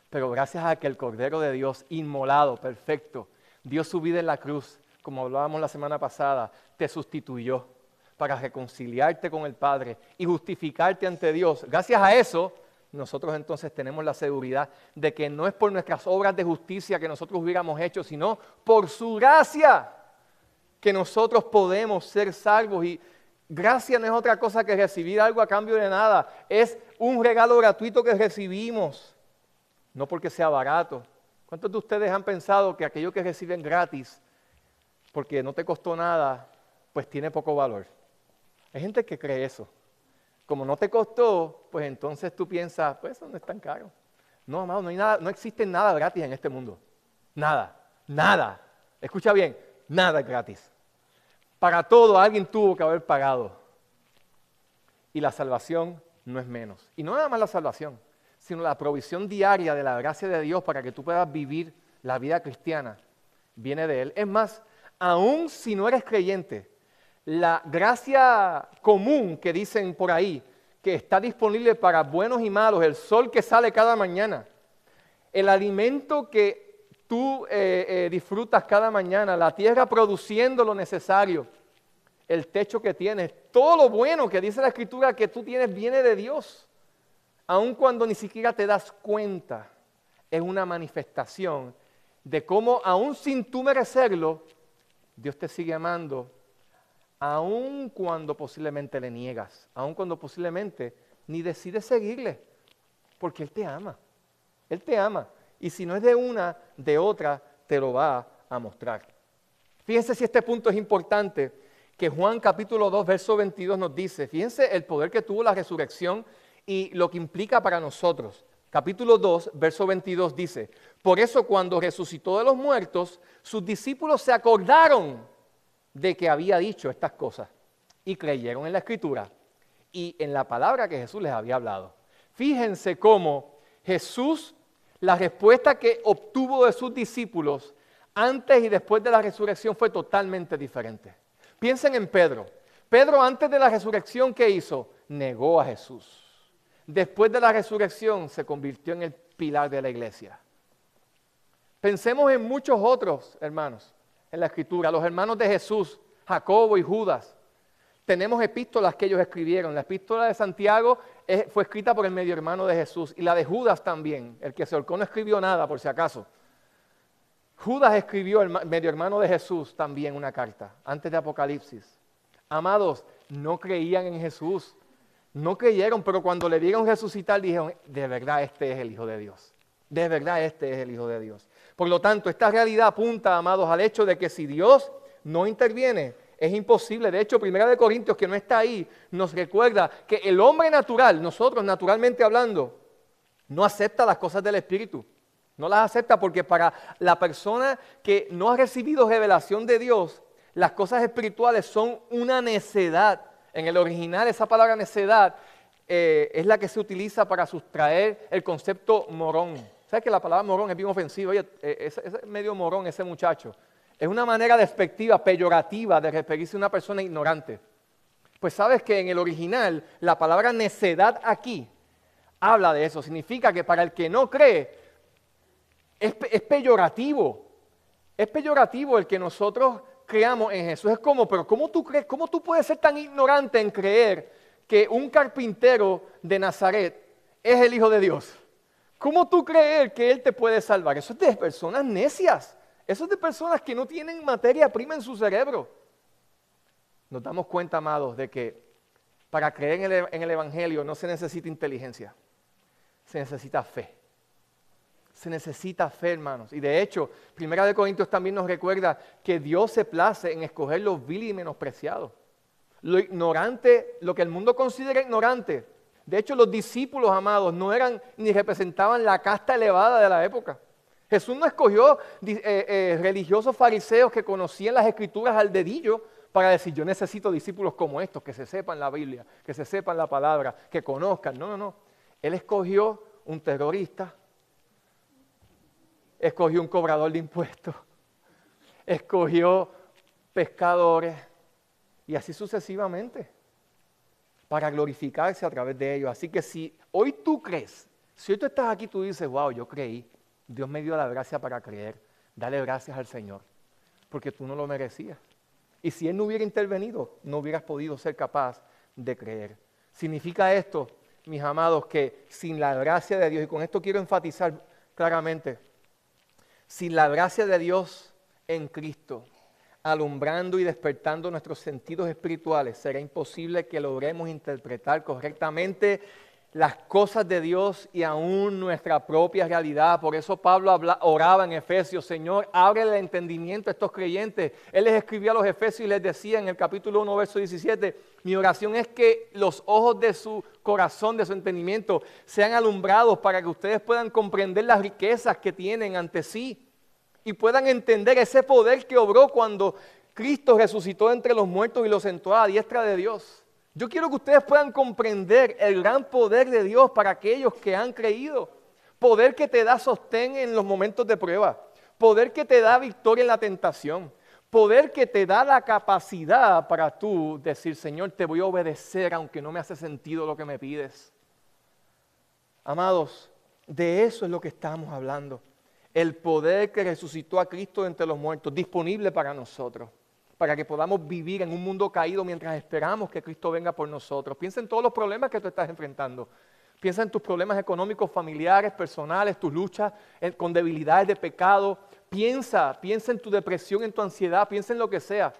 Pero gracias a que el Cordero de Dios, inmolado, perfecto, dio su vida en la cruz, como hablábamos la semana pasada, te sustituyó para reconciliarte con el Padre y justificarte ante Dios. Gracias a eso, nosotros entonces tenemos la seguridad de que no es por nuestras obras de justicia que nosotros hubiéramos hecho, sino por su gracia que nosotros podemos ser salvos. Y gracia no es otra cosa que recibir algo a cambio de nada, es un regalo gratuito que recibimos, no porque sea barato. ¿Cuántos de ustedes han pensado que aquello que reciben gratis, porque no te costó nada, pues tiene poco valor? Hay gente que cree eso. Como no te costó, pues entonces tú piensas, pues eso no es tan caro. No, amado, no hay nada, no existe nada gratis en este mundo. Nada, nada. Escucha bien, nada es gratis. Para todo alguien tuvo que haber pagado. Y la salvación no es menos. Y no nada más la salvación, sino la provisión diaria de la gracia de Dios para que tú puedas vivir la vida cristiana, viene de Él. Es más, aún si no eres creyente, la gracia común que dicen por ahí, que está disponible para buenos y malos, el sol que sale cada mañana, el alimento que tú disfrutas cada mañana, la tierra produciendo lo necesario, el techo que tienes, todo lo bueno que dice la Escritura que tú tienes viene de Dios. Aun cuando ni siquiera te das cuenta, es una manifestación de cómo, aún sin tú merecerlo, Dios te sigue amando, aun cuando posiblemente le niegas, aun cuando posiblemente ni decides seguirle, porque Él te ama. Él te ama. Y si no es de una, de otra, te lo va a mostrar. Fíjense si este punto es importante, que Juan capítulo 2, verso 22 nos dice, fíjense el poder que tuvo la resurrección y lo que implica para nosotros. Capítulo 2, verso 22 dice, por eso cuando resucitó de los muertos, sus discípulos se acordaron de que había dicho estas cosas y creyeron en la Escritura y en la palabra que Jesús les había hablado. Fíjense cómo Jesús, la respuesta que obtuvo de sus discípulos antes y después de la resurrección fue totalmente diferente. Piensen en Pedro. Pedro antes de la resurrección, ¿qué hizo? Negó a Jesús. Después de la resurrección se convirtió en el pilar de la iglesia. Pensemos en muchos otros hermanos en la Escritura, los hermanos de Jesús, Jacobo y Judas. Tenemos epístolas que ellos escribieron. La epístola de Santiago fue escrita por el medio hermano de Jesús y la de Judas también. El que se ahorcó no escribió nada, por si acaso. Judas escribió, el medio hermano de Jesús, también una carta antes de Apocalipsis. Amados, no creían en Jesús. No creyeron, pero cuando le vieron resucitar dijeron, de verdad este es el Hijo de Dios. De verdad este es el Hijo de Dios. Por lo tanto, esta realidad apunta, amados, al hecho de que si Dios no interviene, es imposible. De hecho, 1 Corintios, que no está ahí, nos recuerda que el hombre natural, nosotros naturalmente hablando, no acepta las cosas del Espíritu. No las acepta porque para la persona que no ha recibido revelación de Dios, las cosas espirituales son una necedad. En el original esa palabra necedad es la que se utiliza para sustraer el concepto morón. ¿Sabes que la palabra morón es bien ofensiva? Oye, es medio morón ese muchacho. Es una manera despectiva, peyorativa de referirse a una persona ignorante. Pues sabes que en el original la palabra necedad aquí habla de eso. Significa que para el que no cree es peyorativo. Es peyorativo el que nosotros creamos en Jesús. Es como, pero ¿cómo tú crees? ¿Cómo tú puedes ser tan ignorante en creer que un carpintero de Nazaret es el Hijo de Dios? ¿Cómo tú creer que Él te puede salvar? Eso es de personas necias. Eso es de personas que no tienen materia prima en su cerebro. Nos damos cuenta, amados, de que para creer en el Evangelio no se necesita inteligencia. Se necesita fe. Se necesita fe, hermanos. Y de hecho, 1 Corintios también nos recuerda que Dios se place en escoger lo vil y menospreciado. Lo ignorante, lo que el mundo considera ignorante. De hecho, los discípulos, amados, no eran ni representaban la casta elevada de la época. Jesús no escogió religiosos fariseos que conocían las Escrituras al dedillo para decir, yo necesito discípulos como estos, que se sepan la Biblia, que se sepan la palabra, que conozcan. No, no, no. Él escogió un terrorista, escogió un cobrador de impuestos, escogió pescadores y así sucesivamente para glorificarse a través de ellos. Así que si hoy tú crees, si hoy tú estás aquí, tú dices, wow, yo creí, Dios me dio la gracia para creer, dale gracias al Señor, porque tú no lo merecías. Y si Él no hubiera intervenido, no hubieras podido ser capaz de creer. Significa esto, mis amados, que sin la gracia de Dios, y con esto quiero enfatizar claramente, sin la gracia de Dios en Cristo, alumbrando y despertando nuestros sentidos espirituales, será imposible que logremos interpretar correctamente las cosas de Dios y aún nuestra propia realidad. Por eso Pablo oraba en Efesios: Señor, abre el entendimiento a estos creyentes. Él les escribía a los Efesios y les decía en el capítulo 1, verso 17, mi oración es que los ojos de su corazón, de su entendimiento, sean alumbrados para que ustedes puedan comprender las riquezas que tienen ante sí y puedan entender ese poder que obró cuando Cristo resucitó entre los muertos y los sentó a la diestra de Dios. Yo quiero que ustedes puedan comprender el gran poder de Dios para aquellos que han creído. Poder que te da sostén en los momentos de prueba. Poder que te da victoria en la tentación. Poder que te da la capacidad para tú decir: Señor, te voy a obedecer aunque no me hace sentido lo que me pides. Amados, de eso es lo que estamos hablando. El poder que resucitó a Cristo entre los muertos, disponible para nosotros, para que podamos vivir en un mundo caído mientras esperamos que Cristo venga por nosotros. Piensa en todos los problemas que tú estás enfrentando. Piensa en tus problemas económicos, familiares, personales, tus luchas con debilidades de pecado. Piensa en tu depresión, en tu ansiedad, piensa en lo que sea.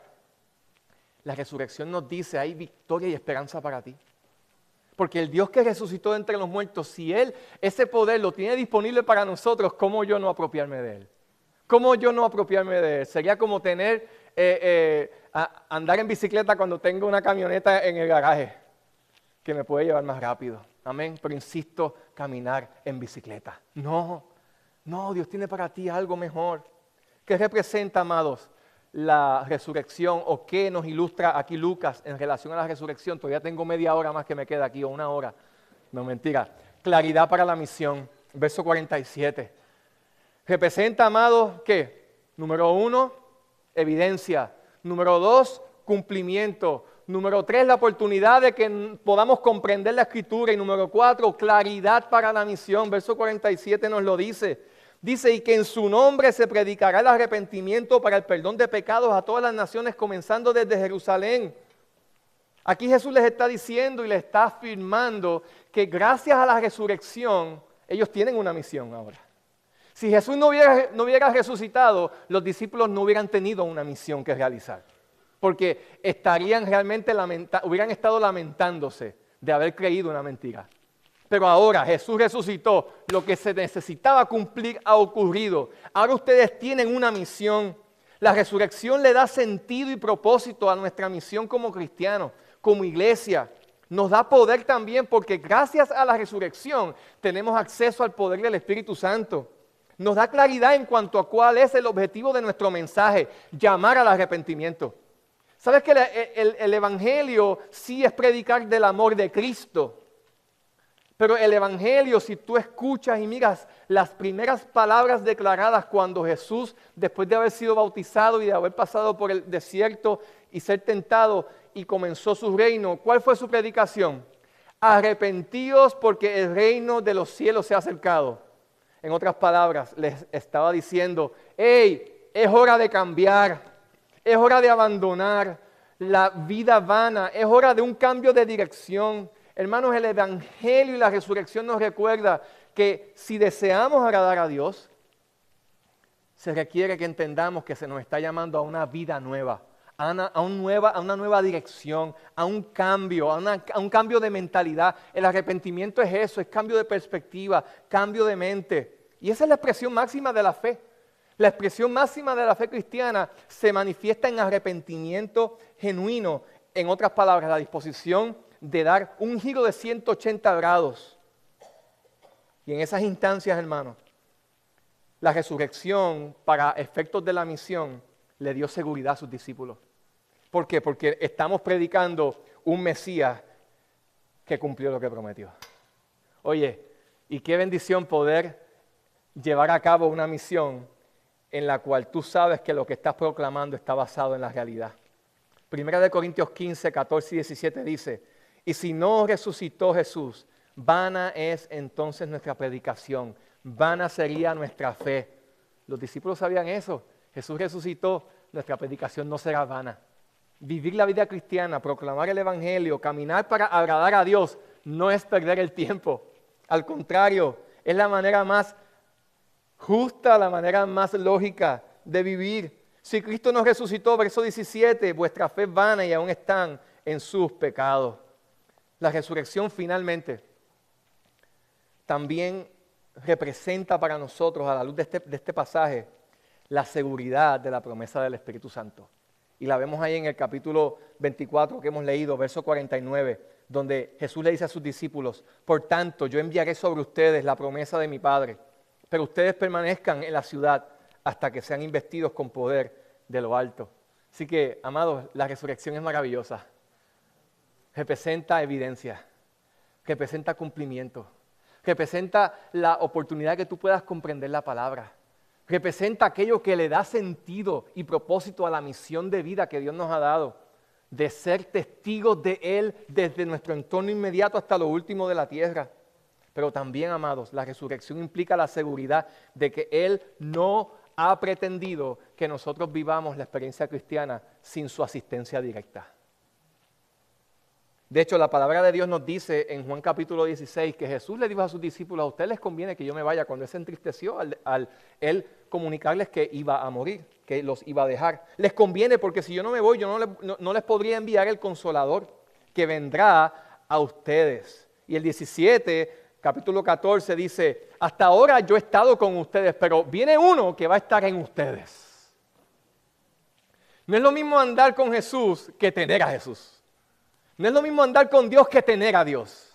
La resurrección nos dice: hay victoria y esperanza para ti. Porque el Dios que resucitó de entre los muertos, si Él ese poder lo tiene disponible para nosotros, ¿cómo yo no apropiarme de Él? ¿Cómo yo no apropiarme de Él? Sería como andar en bicicleta cuando tengo una camioneta en el garaje, que me puede llevar más rápido. Amén. Pero insisto, caminar en bicicleta. No, Dios tiene para ti algo mejor. ¿Qué representa, amados, la resurrección, o qué nos ilustra aquí Lucas en relación a la resurrección? Todavía tengo media hora más que me queda aquí, o una hora. No, mentira. Claridad para la misión. Verso 47. Representa, amados, ¿qué? Número 1, evidencia. Número 2, cumplimiento. Número 3, la oportunidad de que podamos comprender la Escritura. Y número 4, claridad para la misión. Verso 47 nos lo dice. Dice: y que en su nombre se predicará el arrepentimiento para el perdón de pecados a todas las naciones, comenzando desde Jerusalén. Aquí Jesús les está diciendo y les está afirmando que gracias a la resurrección, ellos tienen una misión ahora. Si Jesús no hubiera resucitado, los discípulos no hubieran tenido una misión que realizar. Porque hubieran estado lamentándose de haber creído una mentira. Pero ahora Jesús resucitó, lo que se necesitaba cumplir ha ocurrido. Ahora ustedes tienen una misión. La resurrección le da sentido y propósito a nuestra misión como cristianos, como iglesia. Nos da poder también porque gracias a la resurrección tenemos acceso al poder del Espíritu Santo. Nos da claridad en cuanto a cuál es el objetivo de nuestro mensaje: llamar al arrepentimiento. ¿Sabes que el Evangelio sí es predicar del amor de Cristo? Pero el Evangelio, si tú escuchas y miras las primeras palabras declaradas cuando Jesús, después de haber sido bautizado y de haber pasado por el desierto y ser tentado y comenzó su reino, ¿cuál fue su predicación? Arrepentíos porque el reino de los cielos se ha acercado. En otras palabras, les estaba diciendo: hey, es hora de cambiar, es hora de abandonar la vida vana, es hora de un cambio de dirección. Hermanos, el Evangelio y la resurrección nos recuerda que si deseamos agradar a Dios, se requiere que entendamos que se nos está llamando a una vida nueva, a una nueva dirección, a un cambio, a un cambio de mentalidad. El arrepentimiento es eso, es cambio de perspectiva, cambio de mente. Y esa es la expresión máxima de la fe. La expresión máxima de la fe cristiana se manifiesta en arrepentimiento genuino. En otras palabras, la disposición de dar un giro de 180 grados. Y en esas instancias, hermanos, la resurrección, para efectos de la misión, le dio seguridad a sus discípulos. ¿Por qué? Porque estamos predicando un Mesías que cumplió lo que prometió. Oye, y qué bendición poder llevar a cabo una misión en la cual tú sabes que lo que estás proclamando está basado en la realidad. Primera de Corintios 15, 14 y 17 dice: y si no resucitó Jesús, vana es entonces nuestra predicación, vana sería nuestra fe. Los discípulos sabían eso. Jesús resucitó, nuestra predicación no será vana. Vivir la vida cristiana, proclamar el Evangelio, caminar para agradar a Dios, no es perder el tiempo. Al contrario, es la manera más justa, la manera más lógica de vivir. Si Cristo nos resucitó, verso 17, vuestra fe es vana y aún están en sus pecados. La resurrección finalmente también representa para nosotros, a la luz de este pasaje, la seguridad de la promesa del Espíritu Santo. Y la vemos ahí en el capítulo 24 que hemos leído, verso 49, donde Jesús le dice a sus discípulos: por tanto, yo enviaré sobre ustedes la promesa de mi Padre, pero ustedes permanezcan en la ciudad hasta que sean investidos con poder de lo alto. Así que, amados, la resurrección es maravillosa. Representa evidencia, representa cumplimiento, representa la oportunidad que tú puedas comprender la palabra. Representa aquello que le da sentido y propósito a la misión de vida que Dios nos ha dado, de ser testigos de Él desde nuestro entorno inmediato hasta lo último de la tierra. Pero también, amados, la resurrección implica la seguridad de que Él no ha pretendido que nosotros vivamos la experiencia cristiana sin su asistencia directa. De hecho, la palabra de Dios nos dice en Juan capítulo 16 que Jesús le dijo a sus discípulos: a ustedes les conviene que yo me vaya, cuando Él se entristeció al Él comunicarles que iba a morir, que los iba a dejar. Les conviene porque si yo no me voy, yo no les podría enviar el Consolador que vendrá a ustedes. Y el 17, capítulo 14 dice: hasta ahora yo he estado con ustedes, pero viene uno que va a estar en ustedes. No es lo mismo andar con Jesús que tener a Jesús. No es lo mismo andar con Dios que tener a Dios.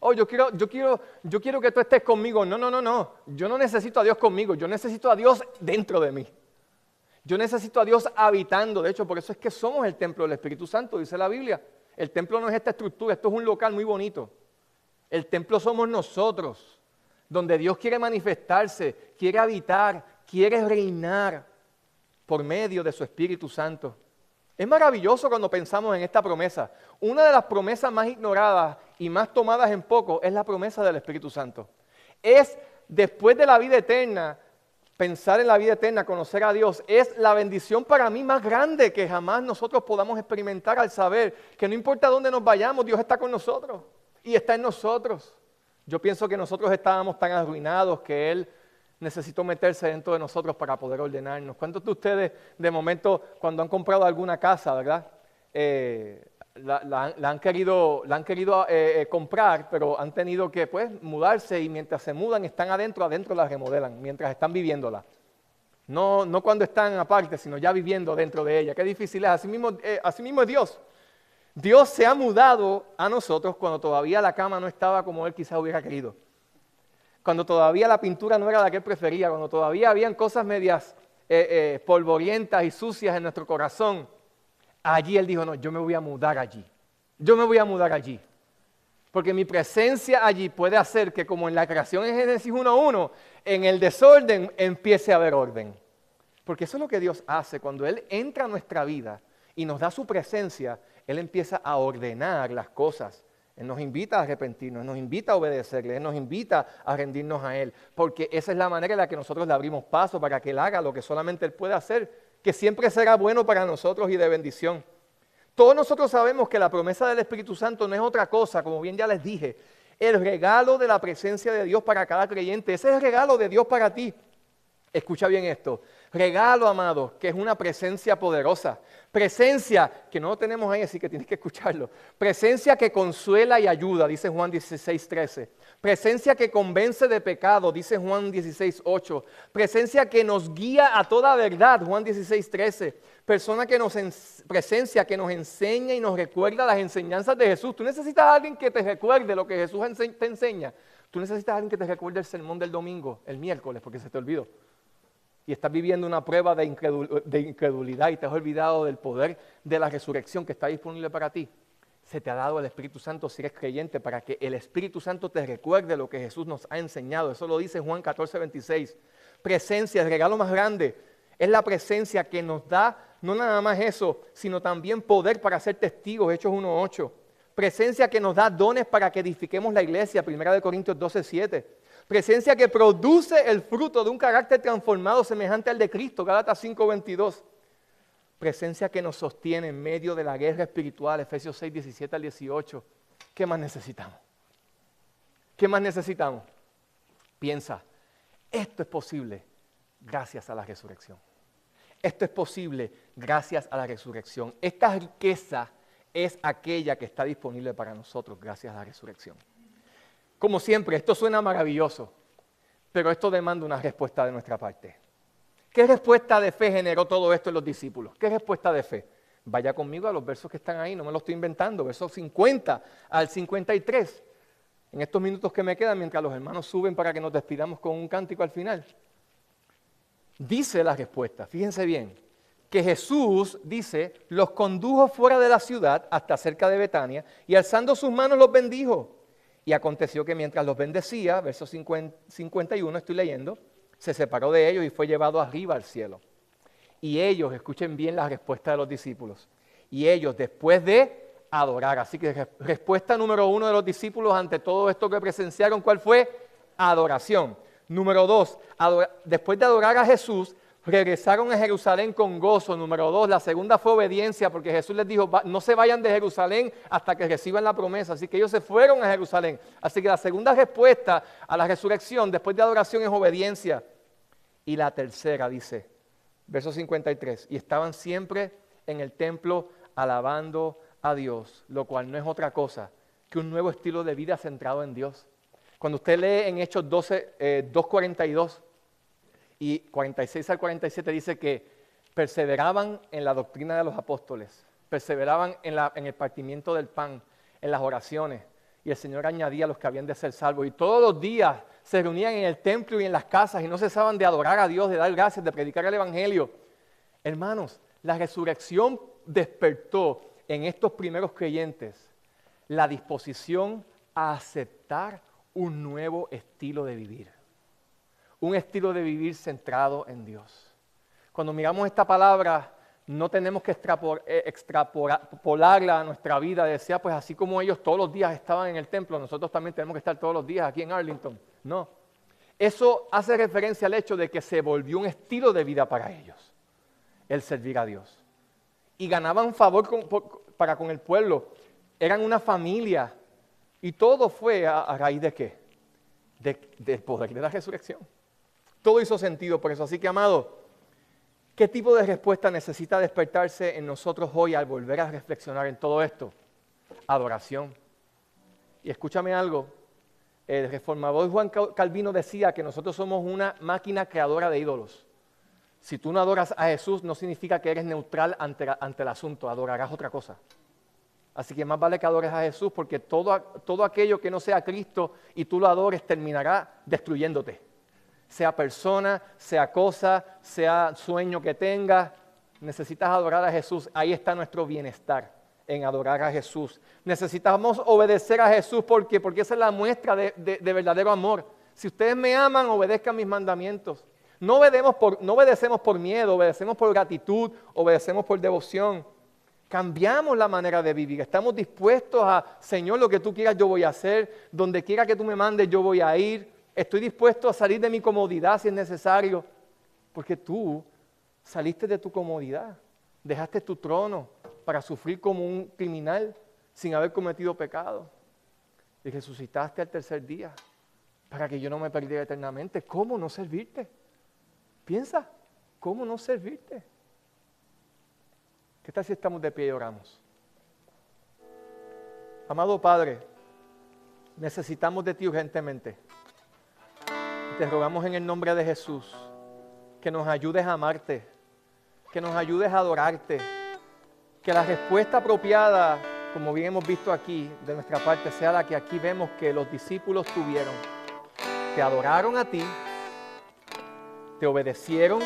Oh, yo quiero que tú estés conmigo. No. Yo no necesito a Dios conmigo. Yo necesito a Dios dentro de mí. Yo necesito a Dios habitando. De hecho, por eso es que somos el templo del Espíritu Santo, dice la Biblia. El templo no es esta estructura, esto es un local muy bonito. El templo somos nosotros, donde Dios quiere manifestarse, quiere habitar, quiere reinar por medio de su Espíritu Santo. Es maravilloso cuando pensamos en esta promesa. Una de las promesas más ignoradas y más tomadas en poco es la promesa del Espíritu Santo. Es después de la vida eterna, pensar en la vida eterna, conocer a Dios, es la bendición para mí más grande que jamás nosotros podamos experimentar al saber que no importa dónde nos vayamos, Dios está con nosotros y está en nosotros. Yo pienso que nosotros estábamos tan arruinados que Él necesitó meterse dentro de nosotros para poder ordenarnos. ¿Cuántos de ustedes, de momento, cuando han comprado alguna casa, verdad? La han querido comprar, pero han tenido que mudarse, y mientras se mudan están adentro la remodelan, mientras están viviéndola. No cuando están aparte, sino ya viviendo dentro de ella. Qué difícil es. Así mismo es Dios. Dios se ha mudado a nosotros cuando todavía la cama no estaba como Él quizás hubiera querido. Cuando todavía la pintura no era la que Él prefería, cuando todavía habían cosas medias polvorientas y sucias en nuestro corazón. Allí Él dijo: no, yo me voy a mudar allí. Yo me voy a mudar allí. Porque mi presencia allí puede hacer que, como en la creación en Génesis 1:1, en el desorden empiece a haber orden. Porque eso es lo que Dios hace. Cuando Él entra a nuestra vida y nos da su presencia, Él empieza a ordenar las cosas. Él nos invita a arrepentirnos, Él nos invita a obedecerle, Él nos invita a rendirnos a Él. Porque esa es la manera en la que nosotros le abrimos paso para que Él haga lo que solamente Él puede hacer, que siempre será bueno para nosotros y de bendición. Todos nosotros sabemos que la promesa del Espíritu Santo no es otra cosa, como bien ya les dije, el regalo de la presencia de Dios para cada creyente. Ese es el regalo de Dios para ti. Escucha bien esto. Regalo, amado, que es una presencia poderosa. Presencia que no lo tenemos ahí, así que tienes que escucharlo. Presencia que consuela y ayuda, dice Juan 16:13. Presencia que convence de pecado, dice Juan 16:8. Presencia que nos guía a toda verdad, Juan 16:13. Presencia que nos enseña y nos recuerda las enseñanzas de Jesús. Tú necesitas a alguien que te recuerde lo que Jesús te enseña. Tú necesitas a alguien que te recuerde el sermón del domingo, el miércoles, porque se te olvidó. Y estás viviendo una prueba de incredulidad y te has olvidado del poder de la resurrección que está disponible para ti. Se te ha dado el Espíritu Santo si eres creyente, para que el Espíritu Santo te recuerde lo que Jesús nos ha enseñado. Eso lo dice Juan 14:26. Presencia, el regalo más grande, es la presencia que nos da, no nada más eso, sino también poder para ser testigos, Hechos 1:8. Presencia que nos da dones para que edifiquemos la iglesia, 1 Corintios 12:7. Presencia que produce el fruto de un carácter transformado semejante al de Cristo, Gálatas 5:22. Presencia que nos sostiene en medio de la guerra espiritual, Efesios 6:17-18. ¿Qué más necesitamos? ¿Qué más necesitamos? Piensa, esto es posible gracias a la resurrección. Esto es posible gracias a la resurrección. Esta riqueza es aquella que está disponible para nosotros gracias a la resurrección. Como siempre, esto suena maravilloso, pero esto demanda una respuesta de nuestra parte. ¿Qué respuesta de fe generó todo esto en los discípulos? ¿Qué respuesta de fe? Vaya conmigo a los versos que están ahí, no me lo estoy inventando, versos 50 al 53. En estos minutos que me quedan, mientras los hermanos suben para que nos despidamos con un cántico al final. Dice la respuesta, fíjense bien, que Jesús, dice, los condujo fuera de la ciudad hasta cerca de Betania y alzando sus manos los bendijo. Y aconteció que mientras los bendecía, verso 51 estoy leyendo, se separó de ellos y fue llevado arriba al cielo. Y ellos, escuchen bien la respuesta de los discípulos, y ellos después de adorar, así que respuesta número 1 de los discípulos ante todo esto que presenciaron, ¿cuál fue? Adoración. Número 2, después de adorar a Jesús, regresaron a Jerusalén con gozo. Número 2, la segunda fue obediencia, porque Jesús les dijo, no se vayan de Jerusalén hasta que reciban la promesa. Así que ellos se fueron a Jerusalén. Así que la segunda respuesta a la resurrección después de adoración es obediencia. Y la tercera dice, verso 53, y estaban siempre en el templo alabando a Dios, lo cual no es otra cosa que un nuevo estilo de vida centrado en Dios. Cuando usted lee en Hechos 2:42, y 46 al 47 dice que perseveraban en la doctrina de los apóstoles, perseveraban en el partimiento del pan, en las oraciones, y el Señor añadía a los que habían de ser salvos. Y todos los días se reunían en el templo y en las casas y no cesaban de adorar a Dios, de dar gracias, de predicar el Evangelio. Hermanos, la resurrección despertó en estos primeros creyentes la disposición a aceptar un nuevo estilo de vivir. Un estilo de vivir centrado en Dios. Cuando miramos esta palabra, no tenemos que extrapolarla a nuestra vida, decía, pues así como ellos todos los días estaban en el templo, nosotros también tenemos que estar todos los días aquí en Arlington. No. Eso hace referencia al hecho de que se volvió un estilo de vida para ellos, el servir a Dios. Y ganaban favor para con el pueblo, eran una familia, y todo fue a raíz de ¿qué? Del poder de la resurrección. Todo hizo sentido por eso. Así que, amado, ¿qué tipo de respuesta necesita despertarse en nosotros hoy al volver a reflexionar en todo esto? Adoración. Y escúchame algo, el reformador Juan Calvino decía que nosotros somos una máquina creadora de ídolos. Si tú no adoras a Jesús, no significa que eres neutral ante el asunto, adorarás otra cosa. Así que más vale que adores a Jesús, porque todo aquello que no sea Cristo y tú lo adores terminará destruyéndote. Sea persona, sea cosa, sea sueño que tengas, necesitas adorar a Jesús. Ahí está nuestro bienestar, en adorar a Jesús. Necesitamos obedecer a Jesús porque esa es la muestra de verdadero amor. Si ustedes me aman, obedezcan mis mandamientos. No obedecemos por miedo, obedecemos por gratitud, obedecemos por devoción. Cambiamos la manera de vivir. Estamos dispuestos a, Señor, lo que tú quieras yo voy a hacer. Donde quiera que tú me mandes yo voy a ir. Estoy dispuesto a salir de mi comodidad si es necesario. Porque tú saliste de tu comodidad. Dejaste tu trono para sufrir como un criminal sin haber cometido pecado. Y resucitaste al tercer día para que yo no me perdiera eternamente. ¿Cómo no servirte? Piensa, ¿cómo no servirte? ¿Qué tal si estamos de pie y oramos? Amado Padre, necesitamos de ti urgentemente. Te rogamos en el nombre de Jesús que nos ayudes a amarte, que nos ayudes a adorarte, que la respuesta apropiada, como bien hemos visto aquí, de nuestra parte, sea la que aquí vemos que los discípulos tuvieron. Te adoraron a ti, te obedecieron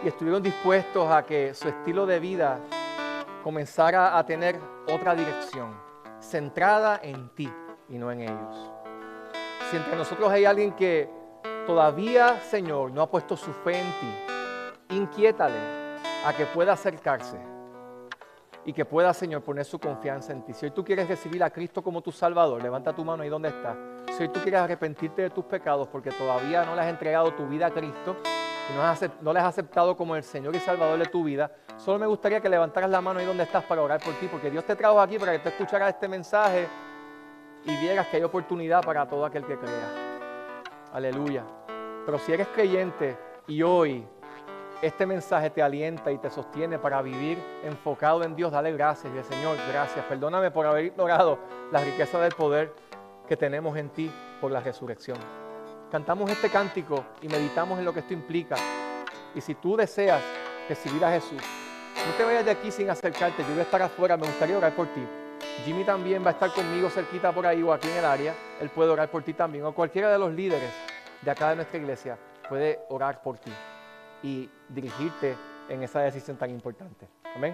y estuvieron dispuestos a que su estilo de vida comenzara a tener otra dirección, centrada en ti y no en ellos. Si entre nosotros hay alguien que todavía, Señor, no ha puesto su fe en ti, inquiétale a que pueda acercarse y que pueda, Señor, poner su confianza en ti. Si hoy tú quieres recibir a Cristo como tu Salvador, levanta tu mano ahí donde estás. Si hoy tú quieres arrepentirte de tus pecados porque todavía no le has entregado tu vida a Cristo y no le has aceptado como el Señor y Salvador de tu vida, solo me gustaría que levantaras la mano ahí donde estás para orar por ti, porque Dios te trajo aquí para que tú escucharas este mensaje y vieras que hay oportunidad para todo aquel que crea. Aleluya. Pero si eres creyente y hoy este mensaje te alienta y te sostiene para vivir enfocado en Dios, dale gracias. Y Señor, gracias. Perdóname por haber ignorado la riqueza del poder que tenemos en ti por la resurrección. Cantamos este cántico y meditamos en lo que esto implica. Y si tú deseas recibir a Jesús, no te vayas de aquí sin acercarte. Yo voy a estar afuera, me gustaría orar por ti. Jimmy también va a estar conmigo cerquita por ahí o aquí en el área. Él puede orar por ti también. O cualquiera de los líderes de acá de nuestra iglesia puede orar por ti y dirigirte en esa decisión tan importante. Amén.